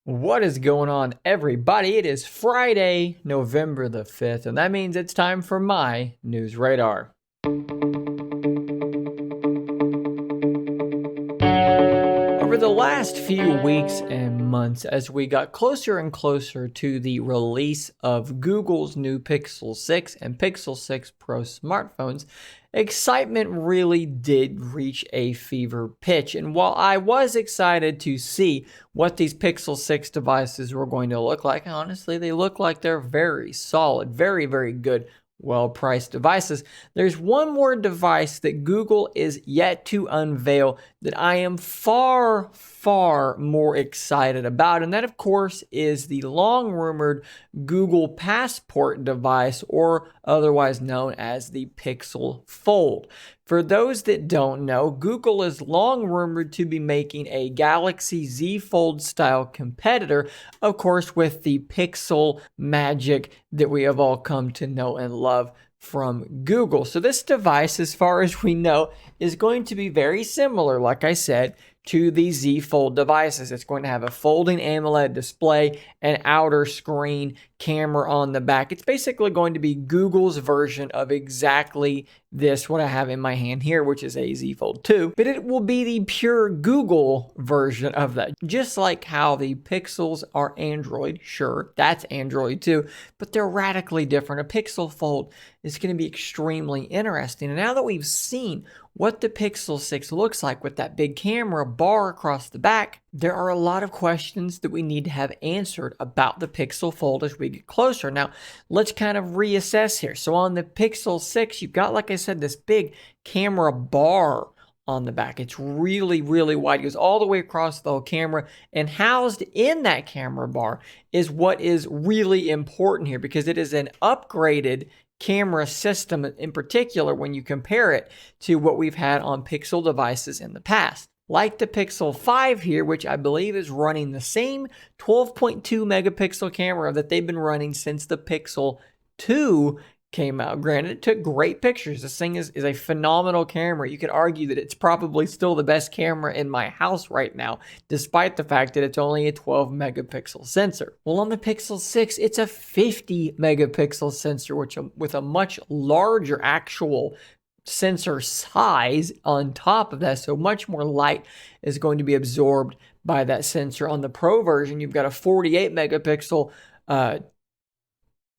What is going on, everybody? It is Friday, November the 5th, and that means it's time for my news radar. Over the last few weeks and months, as we got closer and closer to the release of Google's new Pixel 6 and Pixel 6 Pro smartphones, excitement really did reach a fever pitch. And while I was excited to see what these Pixel 6 devices were going to look like, honestly, they look like they're very solid, very, very good, well-priced devices. There's one more device that Google is yet to unveil that I am far, far more excited about, and that, of course, is the long-rumored Google Passport device, or otherwise known as the Pixel Fold. For those that don't know, Google is long rumored to be making a Galaxy Z Fold style competitor, of course, with the Pixel magic that we have all come to know and love from Google. So this device, as far as we know, is going to be very similar, like I said, to the Z Fold devices. It's going to have a folding AMOLED display, an outer screen, camera on the back. It's basically going to be Google's version of exactly this, what I have in my hand here, which is a Z Fold 2, but it will be the pure Google version of that. Just like how the Pixels are Android, sure, that's Android too, but they're radically different. A Pixel Fold is going to be extremely interesting. And now that we've seen what the Pixel 6 looks like with that big camera bar across the back, there are a lot of questions that we need to have answered about the Pixel Fold as we get closer. Now, let's kind of reassess here. So on the Pixel 6, you've got, like I said, this big camera bar on the back. It's really, really wide. It goes all the way across the whole camera, and housed in that camera bar is what is really important here, because it is an upgraded camera system, in particular when you compare it to what we've had on Pixel devices in the past. Like the Pixel 5 here, which I believe is running the same 12.2 megapixel camera that they've been running since the Pixel 2 came out. Granted, it took great pictures. This thing is a phenomenal camera. You could argue that it's probably still the best camera in my house right now, despite the fact that it's only a 12 megapixel sensor. Well, on the Pixel 6, it's a 50 megapixel sensor, which with a much larger actual sensor size on top of that, so much more light is going to be absorbed by that sensor. On the Pro version, you've got a 48 megapixel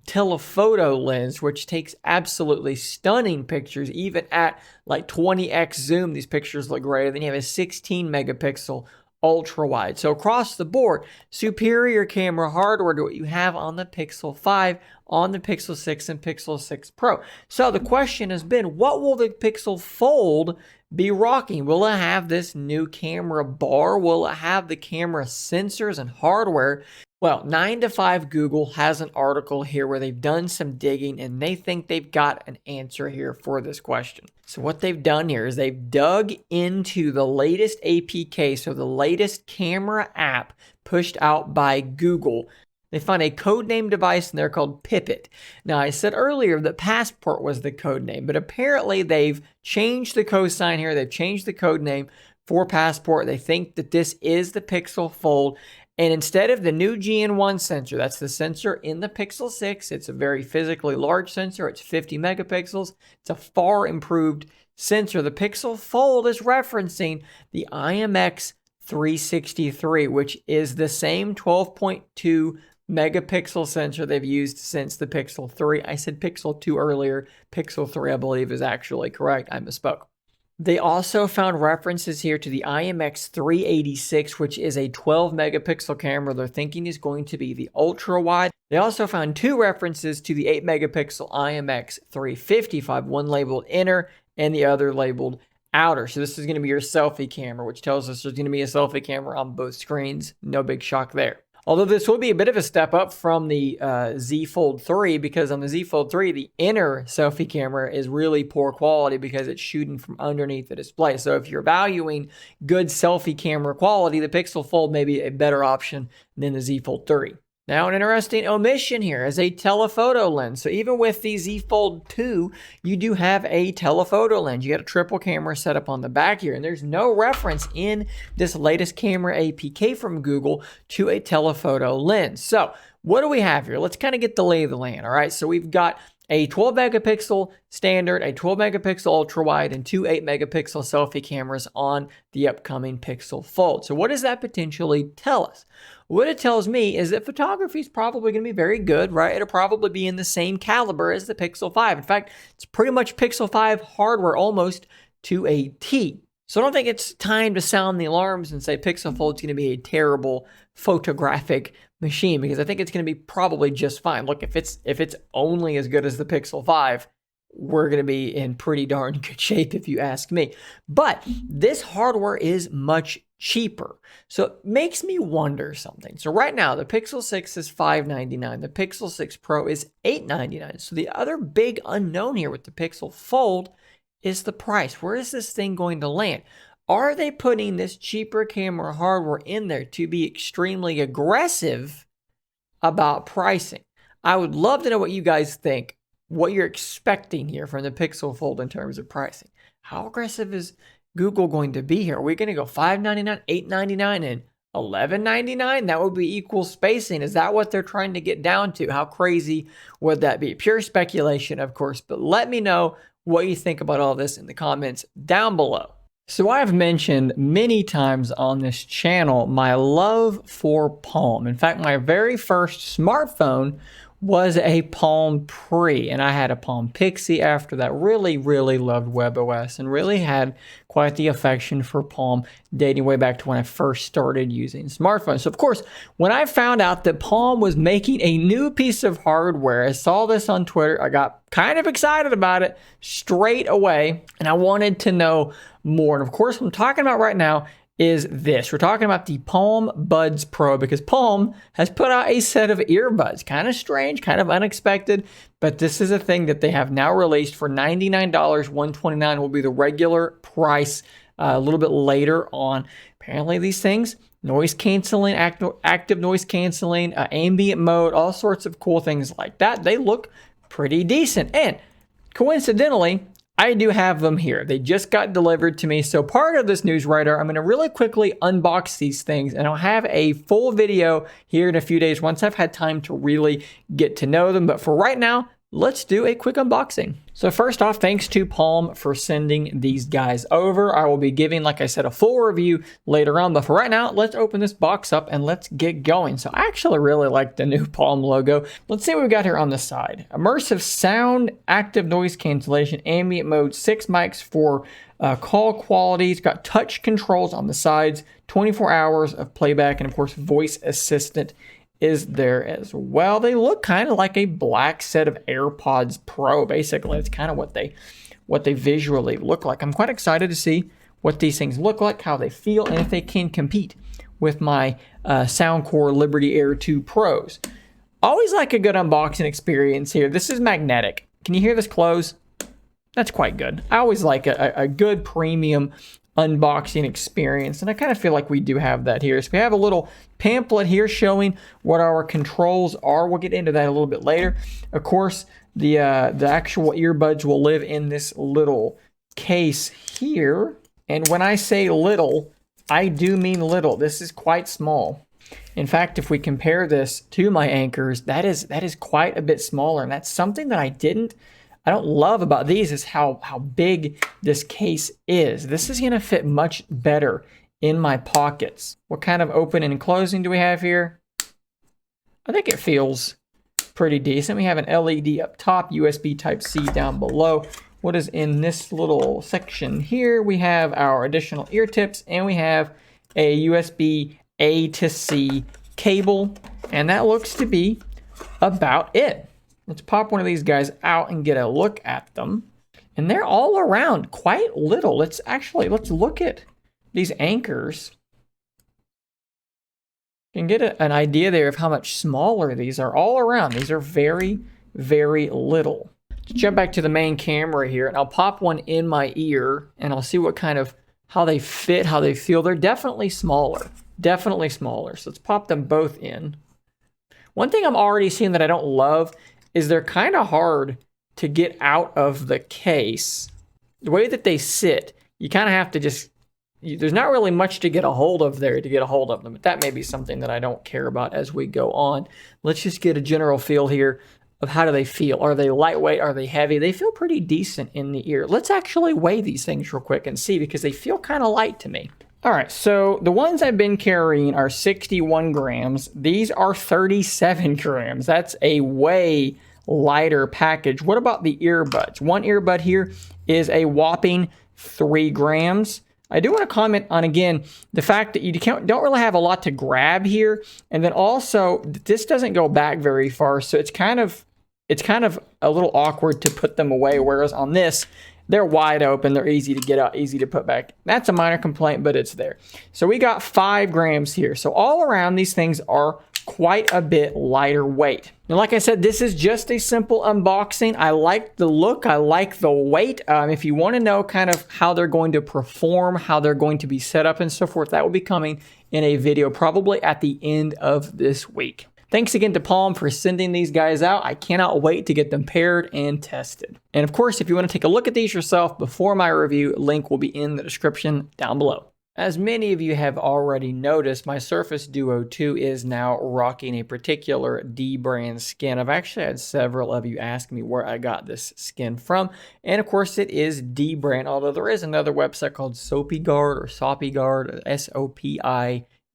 telephoto lens, which takes absolutely stunning pictures. Even at like 20x zoom, these pictures look great. Then you have a 16 megapixel ultra wide. So across the board, superior camera hardware to what you have on the Pixel 5, on the Pixel 6 and Pixel 6 Pro. So the question has been, what will the Pixel Fold be rocking? Will it have this new camera bar? Will it have the camera sensors and hardware? Well, 9 to 5 Google has an article here where they've done some digging and they think they've got an answer here for this question. So what they've done here is they've dug into the latest APK, so the latest camera app pushed out by Google. They found a codename device and they're called Pipit. Now, I said earlier that Passport was the codename, but apparently they've changed the cosign here. They've changed the codename for Passport. They think that this is the Pixel Fold. And instead of the new GN1 sensor, that's the sensor in the Pixel 6, it's a very physically large sensor, it's 50 megapixels, it's a far improved sensor. The Pixel Fold is referencing the IMX363, which is the same 12.2 megapixel sensor they've used since the Pixel 3. I said Pixel 2 earlier, Pixel 3 I believe is actually correct, I misspoke. They also found references here to the IMX386, which is a 12 megapixel camera they're thinking is going to be the ultra wide. They also found 2 references to the 8 megapixel IMX355, one labeled inner and the other labeled outer. So this is going to be your selfie camera, which tells us there's going to be a selfie camera on both screens. No big shock there. Although this will be a bit of a step up from the Z Fold 3, because on the Z Fold 3, the inner selfie camera is really poor quality because it's shooting from underneath the display. So if you're valuing good selfie camera quality, the Pixel Fold may be a better option than the Z Fold 3. Now, an interesting omission here is a telephoto lens. So even with the Z Fold 2, you do have a telephoto lens. You got a triple camera setup on the back here, and there's no reference in this latest camera APK from Google to a telephoto lens. So what do we have here? Let's kind of get the lay of the land, all right? So we've got a 12 megapixel standard, a 12 megapixel ultra wide, and two 8 megapixel selfie cameras on the upcoming Pixel Fold. So what does that potentially tell us? What it tells me is that photography is probably going to be very good, right? It'll probably be in the same caliber as the Pixel 5. In fact, it's pretty much Pixel 5 hardware almost to a T. So I don't think it's time to sound the alarms and say Pixel Fold's going to be a terrible photographic machine, because I think it's going to be probably just fine. Look, if it's only as good as the Pixel 5, we're going to be in pretty darn good shape if you ask me. But this hardware is much cheaper. So it makes me wonder something. So right now, the Pixel 6 is $599. The Pixel 6 Pro is $899. So the other big unknown here with the Pixel Fold is the price. Where is this thing going to land? Are they putting this cheaper camera hardware in there to be extremely aggressive about pricing? I would love to know what you guys think, what you're expecting here from the Pixel Fold in terms of pricing. How aggressive is Google going to be here? Are we going to go $599, $899, and $1199? That would be equal spacing. Is that what they're trying to get down to? How crazy would that be? Pure speculation, of course, but let me know what you think about all this in the comments down below. So I've mentioned many times on this channel my love for Palm. In fact, my very first smartphone was a Palm Pre, and I had a Palm Pixie after that. Really, really loved WebOS and really had quite the affection for Palm dating way back to when I first started using smartphones. So of course, when I found out that Palm was making a new piece of hardware, I saw this on Twitter, I got kind of excited about it straight away, and I wanted to know more. And of course, what I'm talking about right now is this. We're talking about the Palm Buds Pro, because Palm has put out a set of earbuds. Kind of strange, kind of unexpected, but this is a thing that they have now released for $99. $129 will be the regular price a little bit later on. Apparently these things, noise canceling, active noise canceling, ambient mode, all sorts of cool things like that. They look pretty decent. And coincidentally, I do have them here. They just got delivered to me. So part of this news writer, I'm going to really quickly unbox these things, and I'll have a full video here in a few days once I've had time to really get to know them. But for right now, let's do a quick unboxing. So first off, thanks to Palm for sending these guys over. I will be giving, like I said, a full review later on. But for right now, let's open this box up and let's get going. So I actually really like the new Palm logo. Let's see what we got here on the side. Immersive sound, active noise cancellation, ambient mode, 6 mics for call quality. It's got touch controls on the sides, 24 hours of playback, and of course, voice assistant is there as well. They look kind of like a black set of AirPods Pro. Basically, it's kind of what they visually look like. I'm quite excited to see what these things look like, how they feel, and if they can compete with my Soundcore Liberty Air 2 Pros. Always like a good unboxing experience here. This is magnetic. Can you hear this close? That's quite good. I always like a good premium unboxing experience, and I kind of feel like we do have that here. So we have a little pamphlet here showing what our controls are. We'll get into that a little bit later. Of course, the actual earbuds will live in this little case here, and when I say little, I do mean little. This is quite small. In fact, if we compare this to my Anchors, that is quite a bit smaller, and that's something that I don't love about these, is how big this case is. This is gonna fit much better in my pockets. What kind of opening and closing do we have here? I think it feels pretty decent. We have an LED up top, USB Type-C down below. What is in this little section here? We have our additional ear tips, and we have a USB A to C cable, and that looks to be about it. Let's pop one of these guys out and get a look at them. And they're all around quite little. Let's look at these Anchors. You can get an idea there of how much smaller these are all around. These are very, very little. Let's jump back to the main camera here, and I'll pop one in my ear, and I'll see what kind of, how they fit, how they feel. They're definitely smaller, definitely smaller. So let's pop them both in. One thing I'm already seeing that I don't love is they're kind of hard to get out of the case. The way that they sit, you kind of have to just, there's not really much to get a hold of there to get a hold of them. But that may be something that I don't care about as we go on. Let's just get a general feel here of how do they feel. Are they lightweight? Are they heavy? They feel pretty decent in the ear. Let's actually weigh these things real quick and see, because they feel kind of light to me. All right, so the ones I've been carrying are 61 grams. These are 37 grams. That's a way lighter package. What about the earbuds? One earbud here is a whopping 3 grams. I do want to comment on, again, the fact that you don't really have a lot to grab here. And then also, this doesn't go back very far, so it's kind of a little awkward to put them away, whereas on this, they're wide open, they're easy to get out, easy to put back. That's a minor complaint, but it's there. So we got 5 grams here. So all around, these things are quite a bit lighter weight. Now, like I said, this is just a simple unboxing. I like the look, I like the weight. If you want to know kind of how they're going to perform, how they're going to be set up and so forth, that will be coming in a video probably at the end of this week. Thanks again to Palm for sending these guys out. I cannot wait to get them paired and tested. And of course, if you want to take a look at these yourself before my review, link will be in the description down below. As many of you have already noticed, my Surface Duo 2 is now rocking a particular D-brand skin. I've actually had several of you ask me where I got this skin from. And of course, it is D-brand, although there is another website called SoapyGuard or SoppyGuard,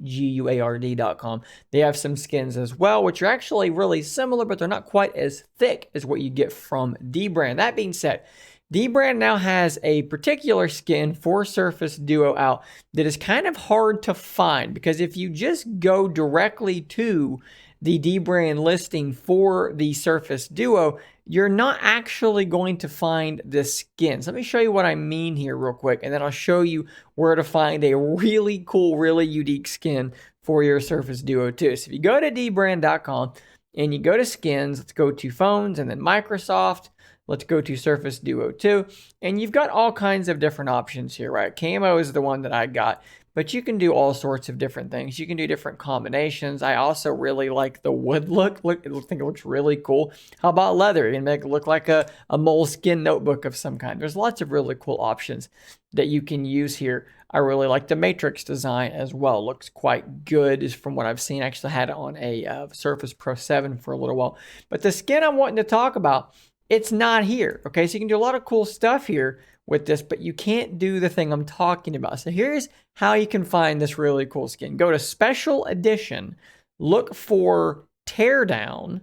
SoppyGuard.com. They have some skins as well, which are actually really similar, but they're not quite as thick as what you get from D-brand. That being said, D-brand now has a particular skin for Surface Duo out that is kind of hard to find, because if you just go directly to the D-brand listing for the Surface Duo, you're not actually going to find the skins. Let me show you what I mean here real quick, and then I'll show you where to find a really cool, really unique skin for your Surface Duo 2. So if you go to dbrand.com and you go to skins, let's go to phones and then Microsoft. Let's go to Surface Duo 2, and you've got all kinds of different options here, right? Camo is the one that I got, but you can do all sorts of different things. You can do different combinations. I also really like the wood look. I think it looks really cool. How about leather? You can make it look like a moleskin notebook of some kind. There's lots of really cool options that you can use here. I really like the matrix design as well. Looks quite good is from what I've seen. I actually had it on a Surface Pro 7 for a little while. But the skin I'm wanting to talk about, it's not here, okay? So you can do a lot of cool stuff here with this, but you can't do the thing I'm talking about. So here's how you can find this really cool skin. Go to Special Edition, look for Teardown,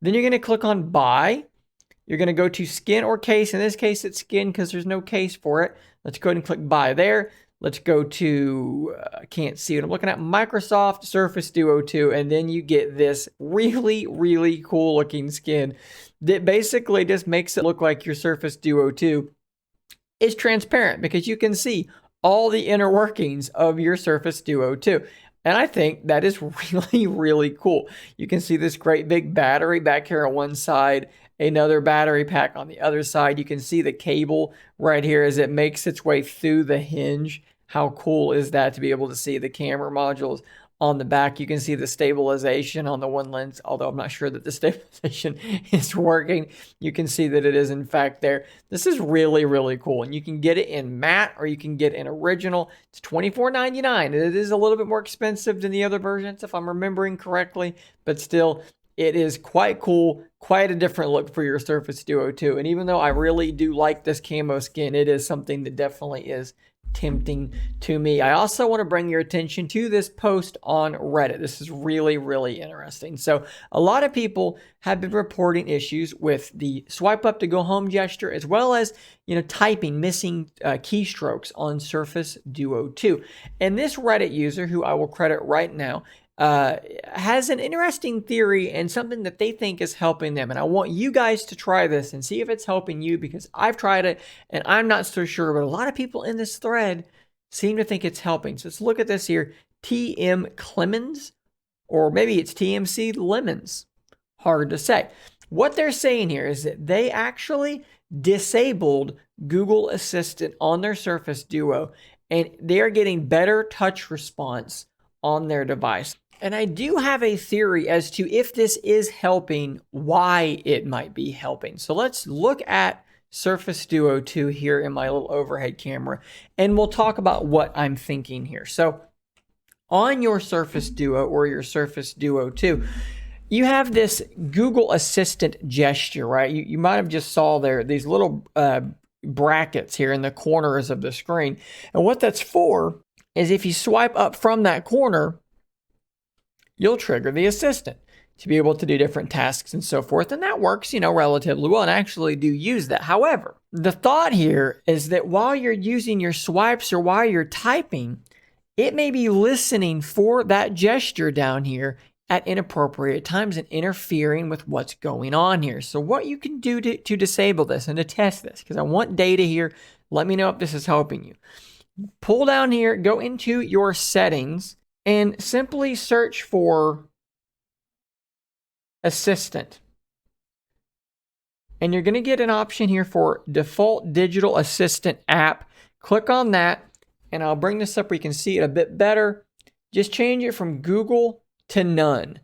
then you're gonna click on Buy. You're gonna go to Skin or Case. In this case, it's Skin because there's no case for it. Let's go ahead and click Buy there. Let's go to, I can't see it. I'm looking at Microsoft Surface Duo 2, and then you get this really, really cool looking skin that basically just makes it look like your Surface Duo 2 is transparent, because you can see all the inner workings of your Surface Duo 2. And I think that is really, really cool. You can see this great big battery back here on one side, another battery pack on the other side. You can see the cable right here as it makes its way through the hinge. How cool is that to be able to see the camera modules on the back? You can see the stabilization on the one lens, although I'm not sure that the stabilization is working. You can see that it is in fact there. This is really, really cool. And you can get it in matte or you can get it in original. It's $24.99. It is a little bit more expensive than the other versions, if I'm remembering correctly, but still, it is quite cool, quite a different look for your Surface Duo 2. And even though I really do like this camo skin, it is something that definitely is tempting to me. I also want to bring your attention to this post on Reddit. This is really, really interesting. So a lot of people have been reporting issues with the swipe up to go home gesture, as well as, typing, missing keystrokes on Surface Duo 2. And this Reddit user, who I will credit right now, has an interesting theory and something that they think is helping them. And I want you guys to try this and see if it's helping you, because I've tried it and I'm not so sure, but a lot of people in this thread seem to think it's helping. So let's look at this here. TM Clemens, or maybe it's TMC Lemons. Hard to say. What they're saying here is that they actually disabled Google Assistant on their Surface Duo, and they are getting better touch response on their device. And I do have a theory as to if this is helping, why it might be helping. So let's look at Surface Duo 2 here in my little overhead camera, and we'll talk about what I'm thinking here. So on your Surface Duo or your Surface Duo 2, you have this Google Assistant gesture, right? You might have just saw there these little brackets here in the corners of the screen. And what that's for is if you swipe up from that corner, you'll trigger the assistant to be able to do different tasks and so forth. And that works, relatively well, and I actually do use that. However, the thought here is that while you're using your swipes or while you're typing, it may be listening for that gesture down here at inappropriate times and interfering with what's going on here. So what you can do to disable this and to test this, because I want data here, let me know if this is helping you. Pull down here, go into your settings, and simply search for Assistant. And you're going to get an option here for Default Digital Assistant App. Click on that, and I'll bring this up where you can see it a bit better. Just change it from Google to none,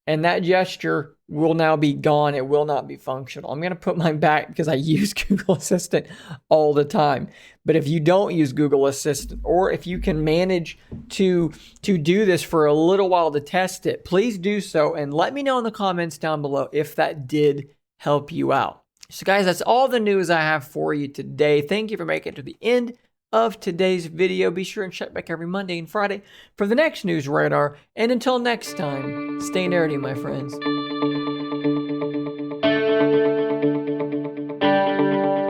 and that gesture will now be gone. It will not be functional. I'm going to put mine back because I use Google Assistant all the time. But if you don't use Google Assistant, or if you can manage to do this for a little while to test it, please do so and let me know in the comments down below if that did help you out. So guys, that's all the news I have for you today. Thank you for making it to the end of today's video. Be sure and check back every Monday and Friday for the next news radar. And until next time, stay nerdy, my friends.